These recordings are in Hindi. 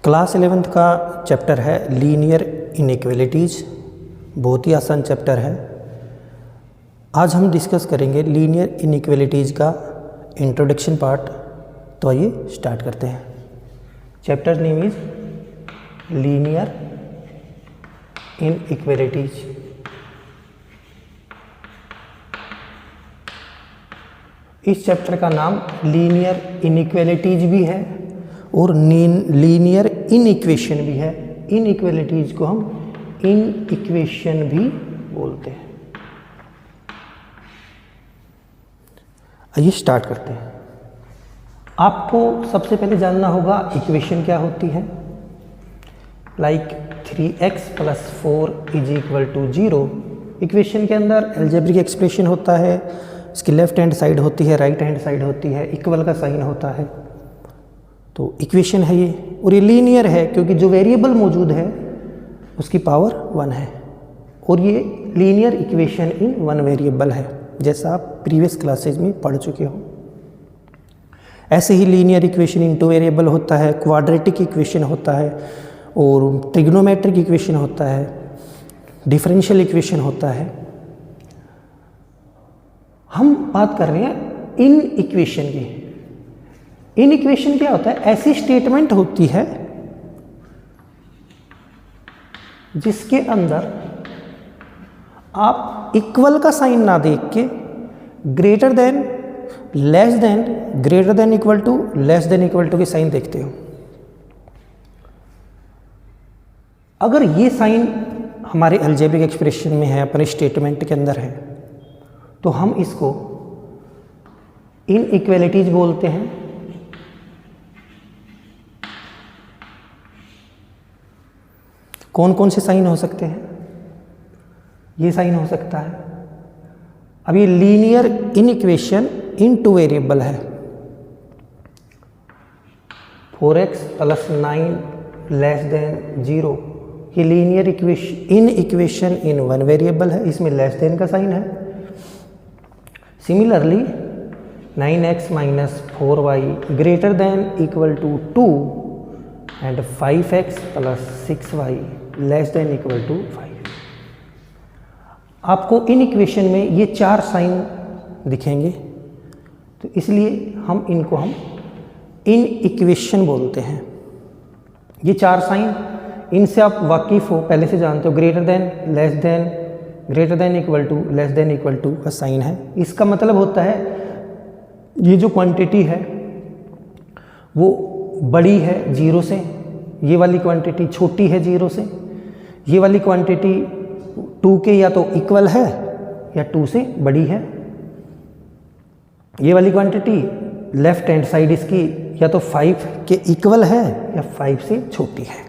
क्लास 11th का चैप्टर है लीनियर इनइक्वालिटीज़। बहुत ही आसान चैप्टर है। आज हम डिस्कस करेंगे लीनियर इनइक्वालिटीज़ का इंट्रोडक्शन पार्ट। तो आइए स्टार्ट करते हैं। Chapter name is linear inequalities. इस चैप्टर का नाम लीनियर इनइक्वालिटीज़ भी है और लीनियर इनइक्वेशन भी है। इनइक्वालिटीज़ को हम इनइक्वेशन भी बोलते हैं। आइए स्टार्ट करते हैं। आपको सबसे पहले जानना होगा इक्वेशन क्या होती है। Like 3x + 4 = 0। इक्वेशन के अंदर अलजेब्रिक एक्सप्रेशन होता है, इसकी लेफ्ट हैंड साइड होती है, राइट हैंड साइड होती है, इक्वल का साइन होता है। तो इक्वेशन है ये, और ये लीनियर है क्योंकि जो वेरिएबल मौजूद है उसकी पावर 1 है, और ये लीनियर इक्वेशन इन 1 वेरिएबल है, जैसा आप प्रीवियस क्लासेज में पढ़ चुके हो। ऐसे ही लीनियर इक्वेशन इन 2 वेरिएबल होता है, क्वाड्रेटिक इक्वेशन होता है, और ट्रिग्नोमेट्रिक इक्वेशन होता है, डिफरेंशियल इक्वेशन होता है। हम बात कर रहे हैं इन इक्वेशन की। इन इक्वेशन क्या होता है? ऐसी स्टेटमेंट होती है जिसके अंदर आप इक्वल का साइन ना देख के greater than, less than, greater than equal to, less than equal to के साइन देखते हो। अगर ये साइन हमारे अलजेब्रिक एक्सप्रेशन में है, अपने स्टेटमेंट के अंदर है, तो हम इसको इनइक्वालिटीज बोलते हैं। कौन कौन से साइन हो सकते हैं? ये साइन हो सकता है। अब ये लीनियर इनइक्वेशन इन 2 वेरिएबल है। 4x + 9 < 0। ये लीनियर इक्वेशन इन 1 वेरिएबल है, इसमें लेस देन का साइन है। Similarly 9x - 4y > 2 and 5x + 6y < 5। आपको इन इक्वेशन में ये 4 साइन दिखेंगे, तो इसलिए हम इन इक्वेशन बोलते हैं। ये 4 साइन, इनसे आप वाकिफ हो, पहले से जानते हो। Greater than, less than, greater than equal to, less than equal to का साइन है। इसका मतलब होता है ये जो क्वांटिटी है वो बड़ी है 0 से, ये वाली क्वांटिटी छोटी है 0 से। ये वाली क्वांटिटी 2 के या तो इक्वल है या 2 से बड़ी है। ये वाली क्वांटिटी लेफ्ट हैंड साइड इसकी या तो 5 के इक्वल है या 5 से छोटी है।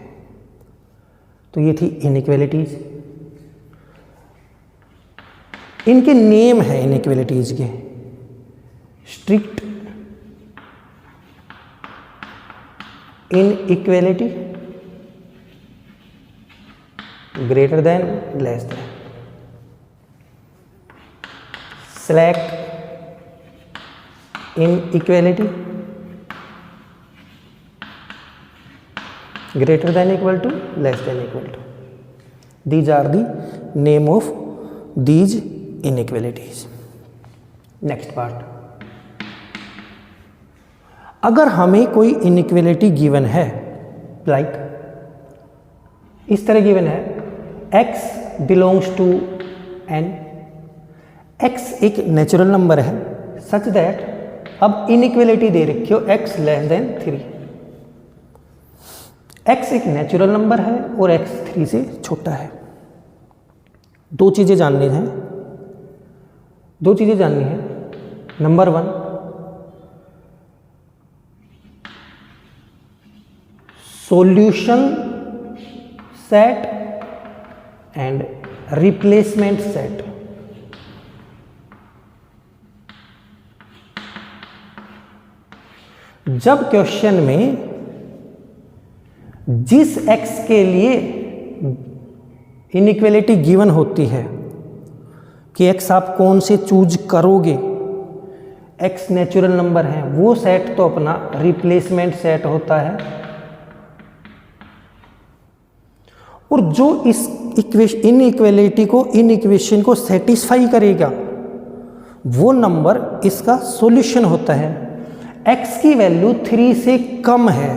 तो ये थी इनइक्वालिटीज। इनके नेम है इनइक्वालिटीज के। Strict inequality, greater than, less then. Slack inequality, greater than equal to, less than equal to. These are the name of these inequalities. Next part. अगर हमें कोई इनइक्वालिटी गिवन है, लाइक इस तरह गिवन है, x belongs to n। x एक नेचुरल नंबर है सच दैट, अब इनइक्वालिटी दे रखी हो x < 3। x एक नेचुरल नंबर है और x 3 से छोटा है। 2 चीज़ें जाननी हैं। Number 1, solution set and replacement set. जब क्वेश्चन में जिस x के लिए इनइक्वालिटी गिवन होती है कि x आप कौन से चूज करोगे, x नेचुरल नंबर है, वो सेट तो अपना रिप्लेसमेंट सेट होता है। और जो इस इनइक्वालिटी को, इन इक्वेशन को सेटिस्फाई करेगा वो नंबर इसका सॉल्यूशन होता है। x की वैल्यू 3 से कम है,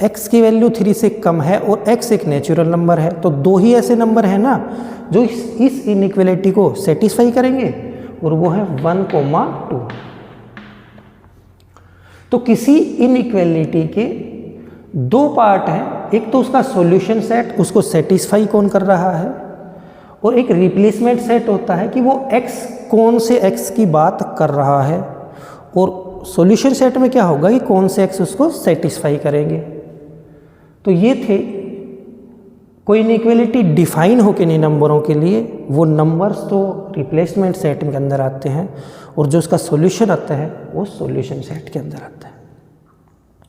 x की वैल्यू 3 से कम है और x एक नेचुरल नंबर है, तो दो ही ऐसे नंबर है ना जो इस इनइक्वालिटी को सेटिस्फाई करेंगे, और वो है 1,2। तो किसी इनइक्वालिटी के दो पार्ट हैं, एक तो उसका सॉल्यूशन सेट, उसको सेटिस्फाई कौन कर रहा है, और एक रिप्लेसमेंट सेट होता है कि वो x कौन से x की बात कर रहा है, और सॉल्यूशन सेट में क्या होगा कि कौन से x उसको सेटिस्फाई करेंगे। तो ये थे कोई इनइक्वालिटी डिफाइन हो के नहीं नंबरों के लिए, वो नंबर्स तो रिप्लेसमेंट सेट के अंदर आते हैं, और जो उसका सॉल्यूशन आता है वो सॉल्यूशन सेट के अंदर आता है।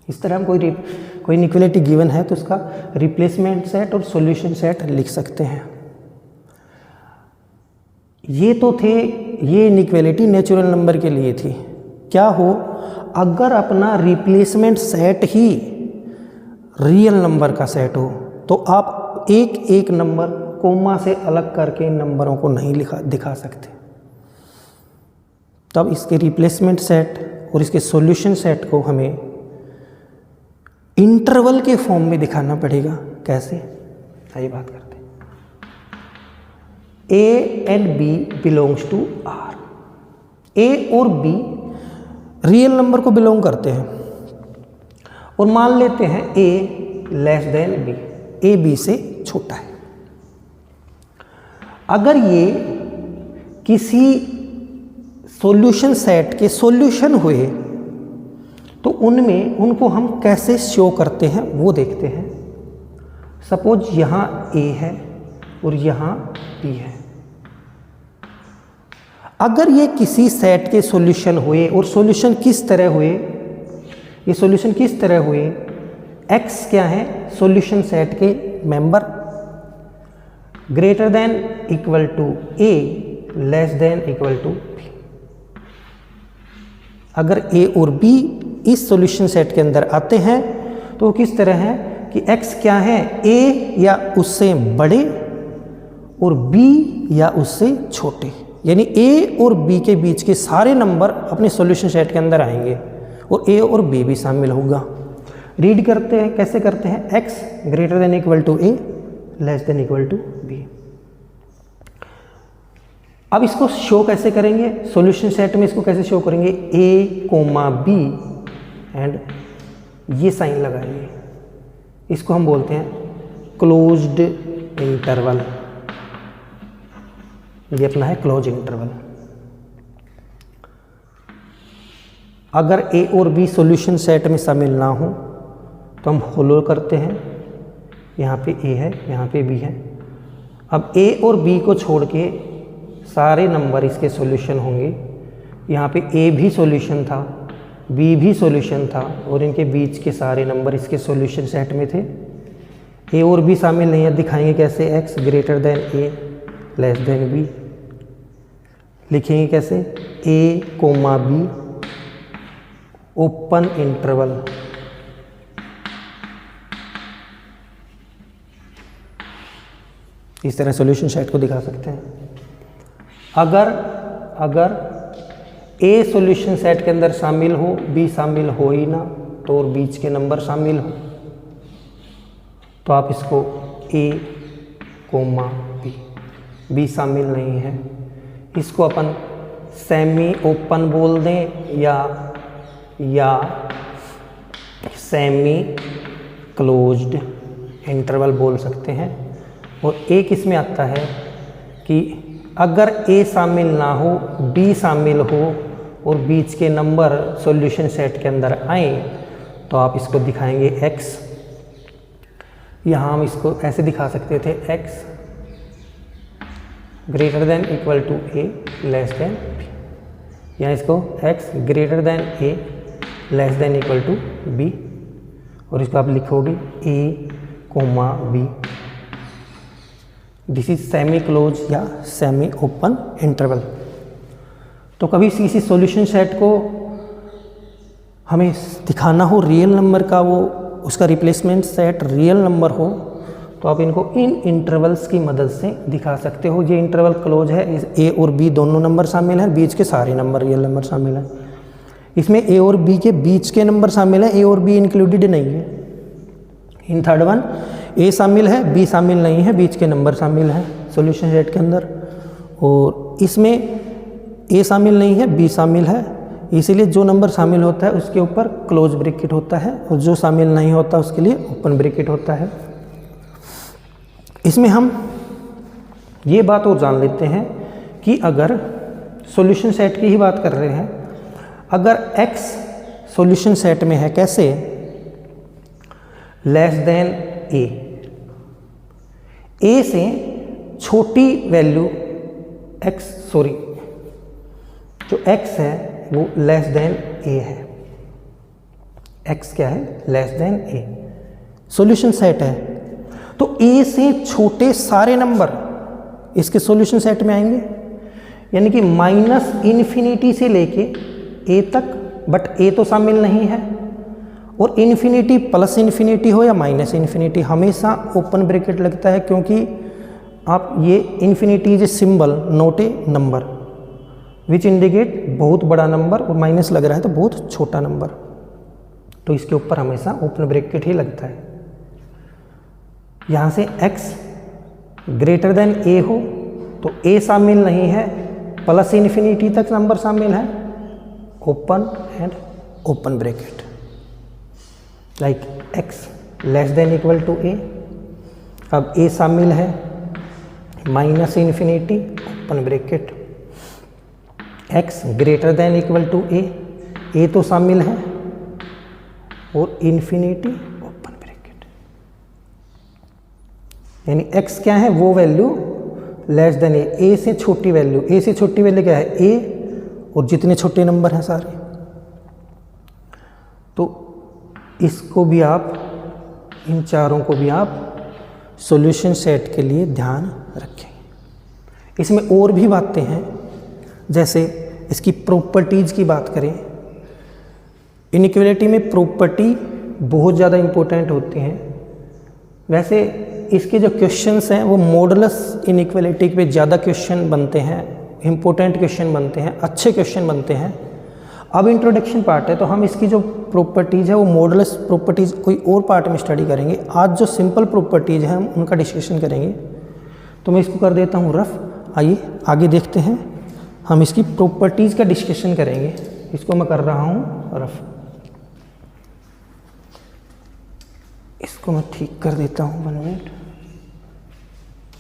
इस तरह हम कोई इनइक्वालिटी गिवन है तो उसका रिप्लेसमेंट सेट और सॉल्यूशन सेट लिख सकते हैं। ये तो थे, ये इनइक्वालिटी नेचुरल नंबर के लिए थी। क्या हो अगर अपना रिप्लेसमेंट सेट ही रियल नंबर का सेट हो, तो आप एक एक नंबर कोमा से अलग करके इन नंबरों को नहीं दिखा सकते। तब इसके रिप्लेसमेंट सेट और इसके सॉल्यूशन सेट को हमें इंटरवल के फॉर्म में दिखाना पड़ेगा। कैसे, आइए बात करते हैं। A and B belongs to R। A और B रियल नंबर को बिलोंग करते हैं, और मान लेते हैं A less than B, A B से छोटा है। अगर ये किसी सॉल्यूशन सेट के सॉल्यूशन हुए तो उनमें उनको हम कैसे शो करते हैं वो देखते हैं। सपोज यहाँ A है और यहाँ B है। अगर ये किसी सेट के सॉल्यूशन हुए, और सॉल्यूशन किस तरह हुए, ये सॉल्यूशन किस तरह हुए, x क्या है सॉल्यूशन सेट के member, greater than equal to A less than equal to B। अगर A और B इस सॉल्यूशन सेट के अंदर आते हैं तो वो किस तरह है कि x क्या है A या उससे बड़े और B या उससे छोटे, यानी A और B के बीच के सारे नंबर अपने सॉल्यूशन सेट के अंदर आएंगे और A और B भी शामिल होगा। रीड करते हैं, कैसे करते हैं, x greater than equal to A less than equal to B। अब इसको शो कैसे करेंगे, सॉल्यूशन सेट में इसको कैसे शो करेंगे, A, B एंड ये साइन लगाएंगे, इसको हम बोलते हैं क्लोज्ड इंटरवल। ये अपना है क्लोज इंटरवल। अगर A और B सॉल्यूशन सेट में शामिल ना हो तो हम होलो करते हैं, यहाँ पे A है, यहाँ पे B है। अब A और B को छोड़ के सारे नंबर इसके सॉल्यूशन होंगे। यहाँ पे A भी सॉल्यूशन था, B भी सॉल्यूशन था, और इनके बीच के सारे नंबर इसके सॉल्यूशन सेट में थे। A और B शामिल नहीं है, दिखाएंगे कैसे, x greater than A less than B। लिखेंगे कैसे, A, B ओपन इंटरवल। इस तरह सॉल्यूशन सेट को दिखा सकते हैं। अगर A सॉल्यूशन सेट के अंदर शामिल हो, B शामिल हो ही ना, तो और बीच के नंबर शामिल हो, तो आप इसको A, B, B शामिल नहीं है, इसको अपन सेमी ओपन बोल दें या सेमी क्लोज्ड इंटरवल बोल सकते हैं। और एक इसमें आता है कि अगर A शामिल ना हो, B शामिल हो और बीच के नंबर सॉल्यूशन सेट के अंदर आए, तो आप इसको दिखाएंगे x। यहाँ हम इसको ऐसे दिखा सकते थे, x greater than equal to A less than B, यहाँ इसको x greater than A less than equal to B, और इसको आप लिखोगे A, B। This is semi close या सेमी ओपन इंटरवल। तो कभी किसी सॉल्यूशन सेट को हमें दिखाना हो रियल नंबर का, वो उसका रिप्लेसमेंट सेट रियल नंबर हो, तो आप इनको इन इंटरवल्स की मदद से दिखा सकते हो। ये इंटरवल क्लोज है, इस ए और बी दोनों नंबर शामिल हैं, बीच के सारे नंबर रियल नंबर शामिल हैं। इसमें ए और बी के बीच के नंबर शामिल हैं, ए और बी इंक्लूडेड नहीं है। इन थर्ड वन ए शामिल है, बी शामिल नहीं है, बीच के नंबर शामिल हैं सॉल्यूशन सेट के अंदर। और इसमें ए शामिल नहीं है, बी शामिल है, इसीलिए जो नंबर शामिल होता है उसके ऊपर क्लोज ब्रैकेट होता है और जो शामिल नहीं होता उसके लिए ओपन ब्रैकेट होता है। इसमें हम ये बात और जान लेते हैं कि अगर सॉल्यूशन सेट की ही बात कर रहे हैं, अगर x सॉल्यूशन सेट में है कैसे, लेस देन ए से छोटी वैल्यू जो x है वो लेस देन ए है। x क्या है, लेस देन ए, सॉल्यूशन सेट है। तो a से छोटे सारे नंबर इसके सॉल्यूशन सेट में आएंगे, यानी कि माइनस इन्फिनिटी से लेके a तक, बट a तो शामिल नहीं है। और इन्फिनिटी प्लस इन्फिनिटी हो या माइनस इन्फिनिटी, हमेशा ओपन ब्रैकेट लगता है, क्योंकि आप ये infinity is a symbol not a number which indicate बहुत बड़ा नंबर, और माइनस लग रहा है तो बहुत छोटा नंबर, तो इसके ऊपर हमेशा ओपन ब्रैकेट ही लगता है। यहाँ से x ग्रेटर देन a हो तो a शामिल नहीं है, प्लस इन्फिनिटी तक नंबर शामिल है, open and open bracket. Like x less than equal to a, अब a शामिल है, minus infinity open bracket, x greater than equal to a तो शामिल है और इन्फिनिटी ओपन ब्रैकेट, यानी x क्या है, वो वैल्यू लेस देन a से छोटी वैल्यू, a से छोटी वैल्यू क्या है, a, और जितने छोटे नंबर हैं सारे। तो इसको भी आप, इन चारों को भी आप सॉल्यूशन सेट के लिए ध्यान रखें। इसमें और भी बातें हैं, जैसे इसकी प्रॉपर्टीज़ की बात करें, इनइक्वालिटी में प्रॉपर्टी बहुत ज़्यादा इम्पोर्टेंट होती हैं। वैसे इसके जो क्वेश्चंस हैं वो मॉडुलस इनइक्वालिटी पे ज़्यादा क्वेश्चन बनते हैं, इम्पोर्टेंट क्वेश्चन बनते हैं, अच्छे क्वेश्चन बनते हैं। अब इंट्रोडक्शन पार्ट है तो हम इसकी जो प्रॉपर्टीज़ है वो मॉडुलस प्रॉपर्टीज़ कोई और पार्ट में स्टडी करेंगे। आज जो सिंपल प्रॉपर्टीज़ हैं हम उनका डिस्कशन करेंगे। तो मैं इसको कर देता हूँ रफ। आइए आगे देखते हैं, हम इसकी प्रॉपर्टीज़ का डिस्कशन करेंगे। इसको मैं कर रहा हूँ रफ, इसको मैं ठीक कर देता हूँ 1 मिनट,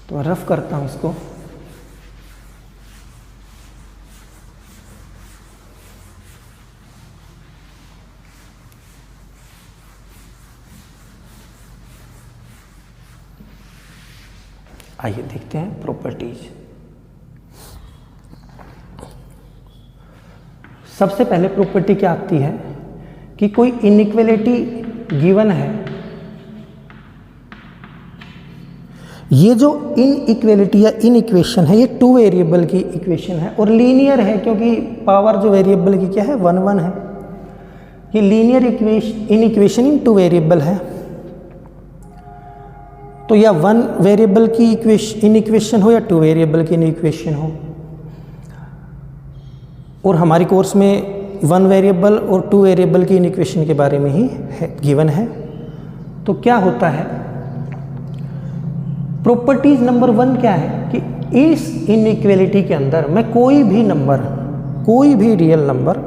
तो रफ करता हूँ इसको। आइए देखते हैं प्रॉपर्टीज। सबसे पहले प्रॉपर्टी क्या आती है कि कोई इनइक्वालिटी गिवन है, ये जो इनइक्वालिटी या इन इक्वेशन है ये 2 वेरिएबल की इक्वेशन है और लीनियर है, क्योंकि पावर जो वेरिएबल की क्या है 1 1 है। ये linear in equation in 2 variable है, तो या 1 वेरिएबल की इन इक्वेशन हो या 2 वेरिएबल की इन इक्वेशन हो। और हमारी कोर्स में 1 वेरिएबल और 2 वेरिएबल की इन इक्वेशन के बारे में ही गिवन है। तो क्या होता है, प्रॉपर्टीज नंबर 1 क्या है कि इस इनइक्वालिटी के अंदर मैं कोई भी नंबर, कोई भी रियल नंबर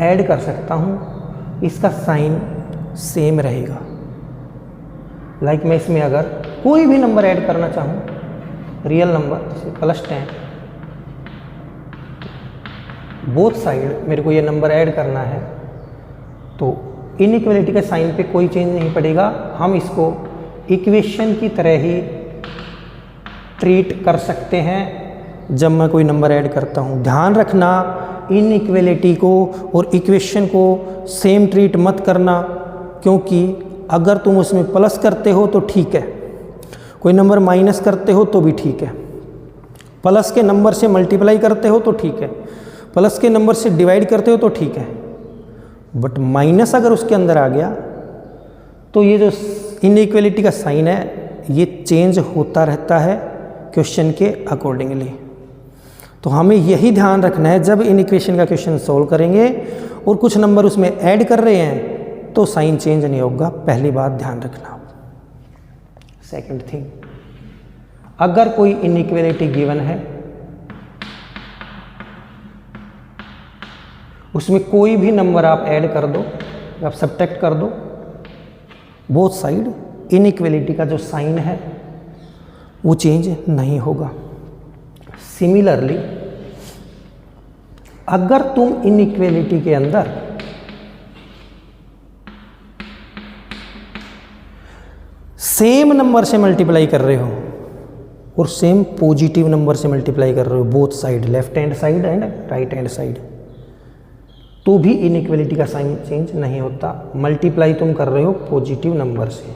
ऐड कर सकता हूँ, इसका साइन सेम रहेगा। लाइक मैं इसमें अगर कोई भी नंबर ऐड करना चाहूँ, रियल नंबर जैसे +10, बोथ साइड मेरे को ये नंबर ऐड करना है, तो इनइक्वालिटी के साइन पे कोई चेंज नहीं पड़ेगा। हम इसको इक्वेशन की तरह ही ट्रीट कर सकते हैं जब मैं कोई नंबर ऐड करता हूँ। ध्यान रखना, इनइक्वालिटी को और इक्वेशन को सेम ट्रीट मत करना, क्योंकि अगर तुम उसमें प्लस करते हो तो ठीक है, कोई नंबर माइनस करते हो तो भी ठीक है, प्लस के नंबर से मल्टीप्लाई करते हो तो ठीक है, प्लस के नंबर से डिवाइड करते हो तो ठीक है, बट माइनस अगर उसके अंदर आ गया तो ये जो इनइक्वालिटी का साइन है ये चेंज होता रहता है क्वेश्चन के अकॉर्डिंगली। तो हमें यही ध्यान रखना है जब इन इक्वेशन का क्वेश्चन सोल्व करेंगे और कुछ नंबर उसमें ऐड कर रहे हैं तो साइन चेंज नहीं होगा, पहली बात ध्यान रखना। सेकंड थिंग, अगर कोई इनइक्वालिटी गिवन है, उसमें कोई भी नंबर आप ऐड कर दो, आप सब्ट्रैक्ट कर दो, बोथ साइड इनइक्वालिटी का जो साइन है वो चेंज नहीं होगा। सिमिलरली अगर तुम इनइक्वालिटी के अंदर सेम नंबर से मल्टीप्लाई कर रहे हो और सेम पॉजिटिव नंबर से मल्टीप्लाई कर रहे हो, both side, left hand side and right hand side, तो भी इनइक्वालिटी का साइन चेंज नहीं होता। मल्टीप्लाई तुम कर रहे हो पॉजिटिव नंबर से,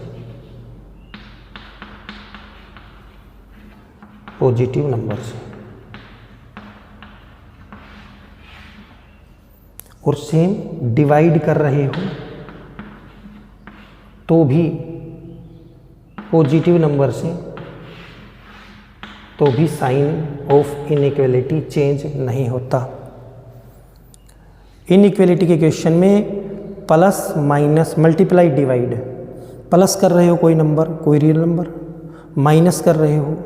पॉजिटिव नंबर से, और सेम डिवाइड कर रहे हो तो भी पॉजिटिव नंबर से, तो भी साइन ऑफ इनइक्वालिटी चेंज नहीं होता। इनइक्वालिटी के क्वेश्चन में plus minus multiply divide, plus कर रहे हो कोई नंबर, कोई रियल नंबर, माइनस कर रहे हो,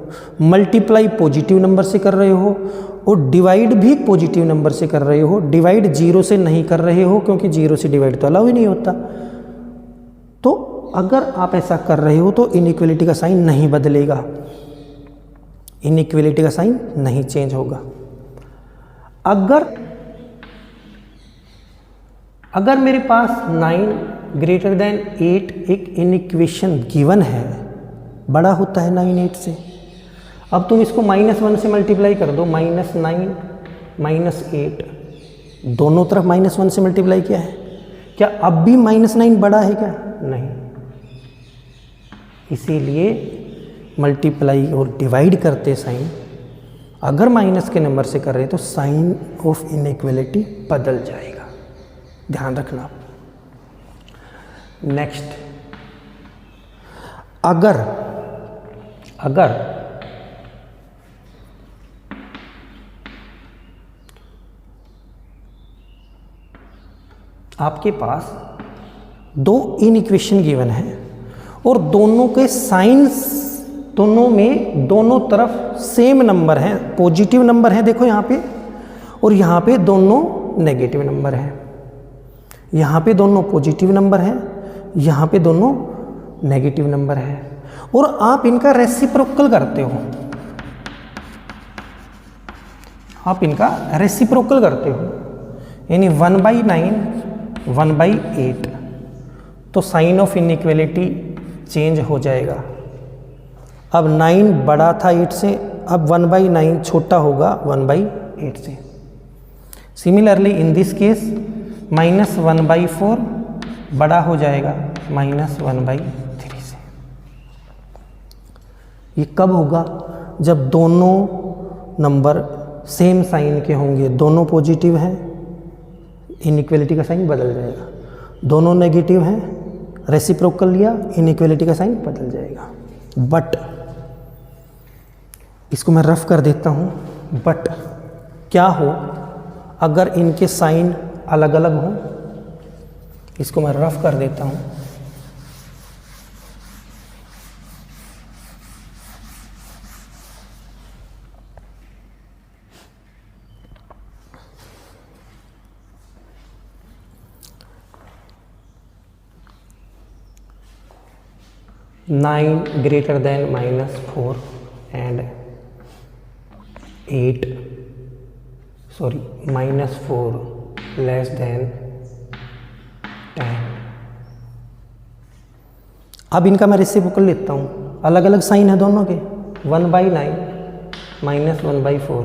मल्टीप्लाई पॉजिटिव नंबर से कर रहे हो और डिवाइड भी पॉजिटिव नंबर से कर रहे हो। डिवाइड जीरो से नहीं कर रहे हो क्योंकि जीरो से डिवाइड तो अलाउ ही नहीं होता। तो अगर आप ऐसा कर रहे हो तो इनइक्वालिटी का साइन नहीं बदलेगा, इनइक्वालिटी का साइन नहीं चेंज होगा। अगर मेरे पास 9 ग्रेटर देन 8 एक इनइक्वेशन गिवन है, बड़ा होता है 9 8 से, अब तुम इसको -1 से मल्टीप्लाई कर दो, -9 -8, दोनों तरफ -1 से मल्टीप्लाई किया है, क्या अब भी -9 बड़ा है क्या? नहीं। इसीलिए मल्टीप्लाई और डिवाइड करते साइन अगर माइनस के नंबर से कर रहे तो साइन ऑफ इनइक्वालिटी बदल जाएगा, ध्यान रखना। नेक्स्ट, अगर आपके पास दो इनइक्वेशन गिवन है और दोनों के साइंस, दोनों में दोनों तरफ सेम नंबर हैं, पॉजिटिव नंबर है देखो यहाँ पे, और यहाँ पे दोनों नेगेटिव नंबर हैं, यहाँ पे दोनों पॉजिटिव नंबर हैं, यहाँ पे दोनों नेगेटिव नंबर है, और आप इनका रेसिप्रोकल करते हो, आप इनका रेसिप्रोकल करते हो, यानी 1/9 1/8, तो साइन ऑफ इनइक्वालिटी चेंज हो जाएगा। अब 9 बड़ा था 8 से, अब 1/9 छोटा होगा 1/8 से। सिमिलरली इन दिस केस -1/4 बड़ा हो जाएगा -1/3 से। ये कब होगा? जब दोनों नंबर सेम साइन के होंगे, दोनों पॉजिटिव हैं, इनइक्वालिटी का साइन बदल जाएगा, दोनों नेगेटिव हैं, रेसिप्रोकल लिया, इनइक्वालिटी का साइन बदल जाएगा। बट इसको मैं रफ कर देता हूँ, बट क्या हो अगर इनके साइन अलग अलग हों, इसको मैं रफ कर देता हूँ। (9 greater than -4 and -4 less than 10। अब इनका मैं रेसिप्रोकल लेता हूँ, अलग अलग साइन है दोनों के, 1/9 -1/4,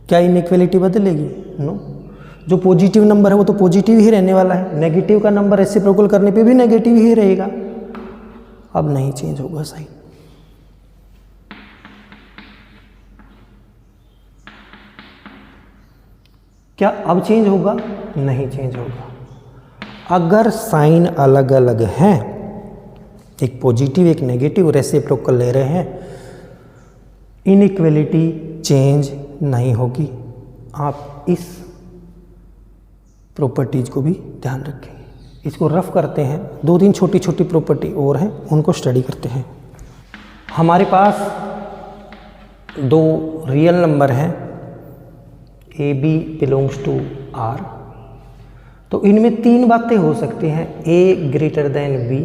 क्या इनइक्वालिटी बदलेगी? नो। जो पॉजिटिव नंबर है वो तो पॉजिटिव ही रहने वाला है, नेगेटिव का नंबर रेसिप्रोकल करने पे भी नेगेटिव ही रहेगा, अब नहीं चेंज होगा साइन। क्या अब चेंज होगा? नहीं चेंज होगा। अगर साइन अलग अलग हैं एक पॉजिटिव एक नेगेटिव रेसिप्रोकल ले रहे हैं, इनइक्वलिटी चेंज नहीं होगी। आप इस प्रॉपर्टीज को भी ध्यान रखें। इसको रफ करते हैं, 2-3 छोटी छोटी प्रॉपर्टी और हैं, उनको स्टडी करते हैं। हमारे पास 2 रियल नंबर हैं, A B belongs to R. तो इनमें 3 बातें हो सकती हैं, A greater than B,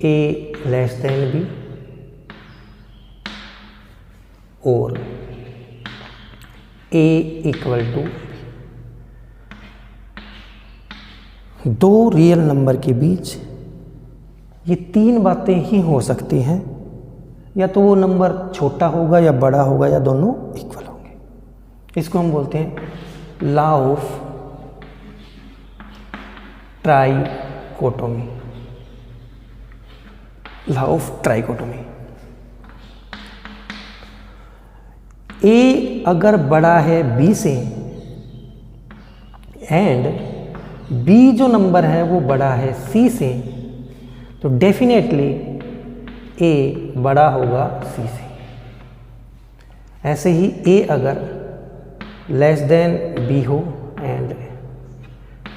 A less than B और A equal to. 2 real number के बीच ये 3 बातें ही हो सकती हैं, या तो वो नंबर छोटा होगा या बड़ा होगा या दोनों इक्वल होंगे। इसको हम बोलते हैं law of trichotomy, law of trichotomy. A अगर बड़ा है बी से एंड बी जो नंबर है वो बड़ा है सी से, तो डेफिनेटली ए बड़ा होगा सी से। ऐसे ही ए अगर लेस देन बी हो एंड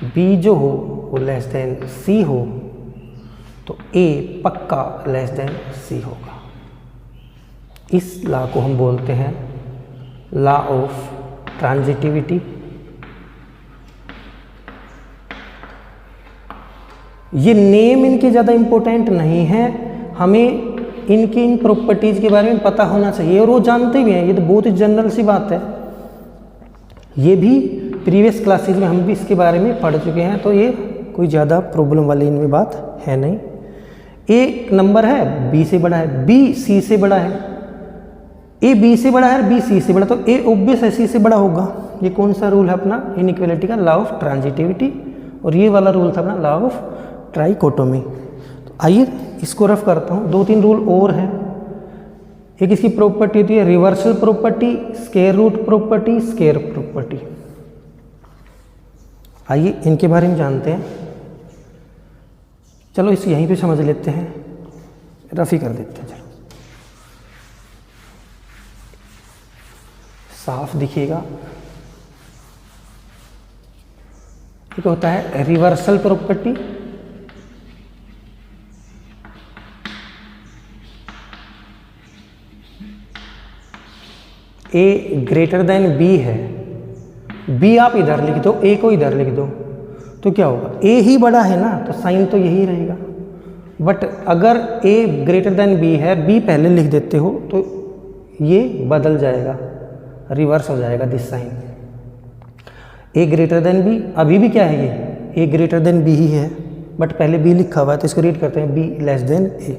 बी जो हो वो लेस देन सी हो, तो ए पक्का लेस देन सी होगा। इस लॉ को हम बोलते हैं लॉ ऑफ ट्रांजिटिविटी। ये नेम इनके ज़्यादा इम्पोर्टेंट नहीं है, हमें इनकी इन प्रॉपर्टीज़ के बारे में पता होना चाहिए और वो जानते भी हैं। ये तो बहुत ही जनरल सी बात है, ये भी प्रीवियस क्लासेज में हम भी इसके बारे में पढ़ चुके हैं, तो ये कोई ज़्यादा प्रॉब्लम वाली इनमें बात है नहीं। ए नंबर है बी से बड़ा है, बी सी से बड़ा है, ए बी से बड़ा है, बी सी से बड़ा, तो ए ऑब्वियस है सी से बड़ा होगा। ये कौन सा रूल है अपना? इनइक्वालिटी का लॉ ऑफ ट्रांजिटिविटी। और ये वाला रूल था अपना लॉ ऑफ ट्राइकोटोमी। तो आइए इसको रफ करता हूँ। 2-3 रूल और हैं। एक इसकी प्रॉपर्टी होती है reversal property, square root property, square property. आइए इनके बारे में जानते हैं। चलो इस यहीं पे समझ लेते हैं, रफ ही कर देते हैं। चलो साफ दिखेगा। एक होता है रिवर्सल प्रॉपर्टी, ए ग्रेटर देन बी है, बी आप इधर लिख दो, ए को इधर लिख दो, तो क्या होगा? ए ही बड़ा है ना, तो साइन तो यही रहेगा। बट अगर ए ग्रेटर देन बी है, बी पहले लिख देते हो, तो ये बदल जाएगा, रिवर्स हो जाएगा this sign. A greater than B, अभी भी क्या है ये? ए ग्रेटर देन बी ही है, बट पहले बी लिखा हुआ है, तो इसको रीड करते हैं बी लेस देन ए,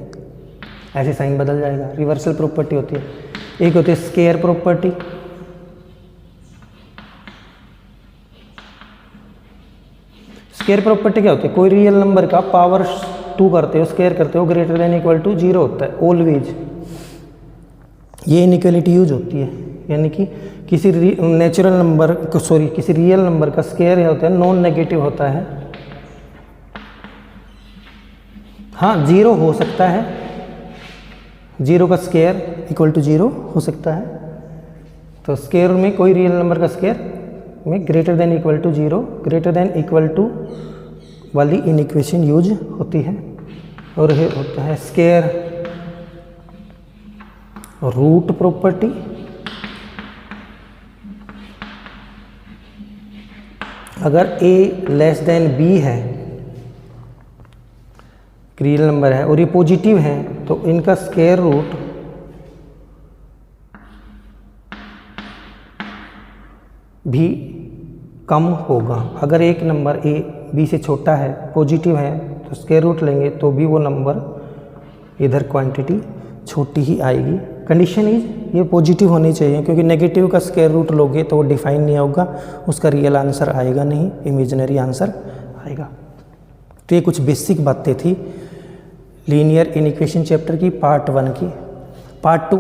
ऐसे साइन बदल जाएगा। रिवर्सल प्रॉपर्टी होती है। एक होती है स्क्वायर प्रॉपर्टी, स्क्वायर प्रॉपर्टी क्या होती है? कोई रियल नंबर का पावर 2 करते हो, स्क्वायर करते हो, ग्रेटर देन इक्वल टू 0 होता है ऑलवेज। ये इनइक्वालिटी यूज होती है, यानी कि किसी नेचुरल नंबर को, सॉरी किसी रियल नंबर का स्क्वायर होता है, नॉन नेगेटिव होता है। हाँ 0 हो सकता है, 0 का स्क्वायर इक्वल टू 0 हो सकता है। तो स्क्वायर में कोई रियल नंबर का स्क्वायर में greater than equal to 0, greater than equal to वाली इनइक्वेशन यूज होती है। और ये होता है स्क्वायर रूट प्रॉपर्टी। अगर a लेस देन b है, रियल नंबर है और ये पॉजिटिव है, तो इनका स्क्वायर रूट भी कम होगा। अगर एक नंबर a b से छोटा है, पॉजिटिव है, तो स्क्वायर रूट लेंगे तो भी वो नंबर इधर क्वांटिटी छोटी ही आएगी। कंडीशन इज ये पॉजिटिव होनी चाहिए, क्योंकि नेगेटिव का स्क्वायर रूट लोगे तो वो डिफाइन नहीं होगा, उसका रियल आंसर आएगा नहीं, इमेजिनरी आंसर आएगा। तो ये कुछ बेसिक बातें थी लीनियर इनइक्वेशन चैप्टर की पार्ट 1 की। पार्ट 2